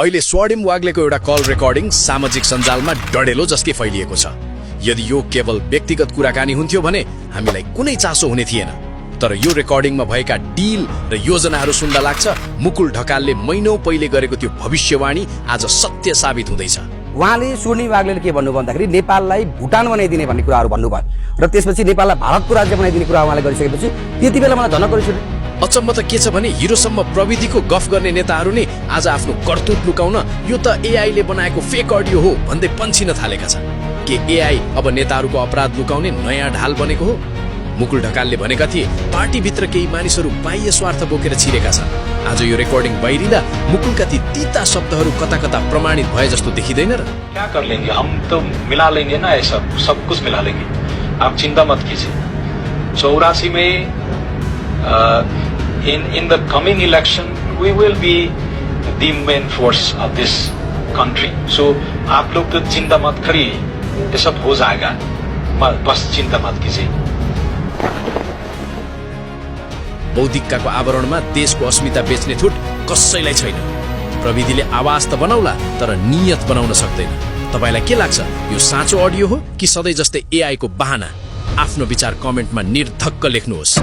अहिले स्वर्णिम वाग्लेको एउटा कल रेकर्डिङ सामाजिक सञ्जालमा डढेलो जस्कै फैलिएको छ। यदि यो केवल व्यक्तिगत कुराकानी हुन्थ्यो भने हामीलाई कुनै चासो हुने थिएन, तर यो रेकर्डिङमा भएका डिल र योजनाहरू सुन्दा लाग्छ मुकुल ढकालले महिनौं पहिले गरेको त्यो भविष्यवाणी आज सत्य साबित हुँदैछ। उहाँले स्वर्णिम वाग्लेले के भन्नु भन्दाखेरि नेपाललाई भुटान बनाइदिने भन्ने कुराहरू भन्नुभयो र त्यसपछि नेपाललाई भारतको राज्य बनाइदिने कुरा उहाँले गरिसकेपछि त्यति बेला मलाई झनक गरिसक्यो। अचम्म त के छ भने हिरोसम्म प्रविधिको गफ गर्ने नेताहरू नै आज आफ्नो करतुत लुकाउन यो त एआई ले बनाएको फेक अडियो हो भन्दै पन्छिन थालेका छन्। के एआई अब नेताहरूको अपराध लुकाउने नयाँ ढाल बनेको हो? मुकुल ढकालले भनेका थिए पार्टीभित्र केही मानिसहरू बाह्य स्वार्थ बोकेर छिरेका छन्। आज यो रेकर्डिङ बाहिरिँदा मुकुलका ती तीता शब्दहरू कता कता प्रमाणित भए जस्तो देखिँदैन र? क्या कर लेंगे, हम तो मिला लेंगे ना, ऐसा सब कुछ मिला लेंगे, आप चिंता मत कीजिए। 84 में in the coming election we will be the main force of this country, so आप लोग तो चिंता मत करिए, ये सब हो जाएगा, बस चिंता मत कीजिए। बौद्धिकताको आवरणमा देशको अस्मिता बेच्ने छुट कसैलाई छैन। प्रविधिले आवाज त बनाउला तर नियत बनाउन सक्दैन। तपाईलाई के लाग्छ, यो साँचो अडियो हो कि सधैँ जस्तै एआई को बहाना? आफ्नो विचार कमेन्टमा निर्धक्क लेख्नुहोस्।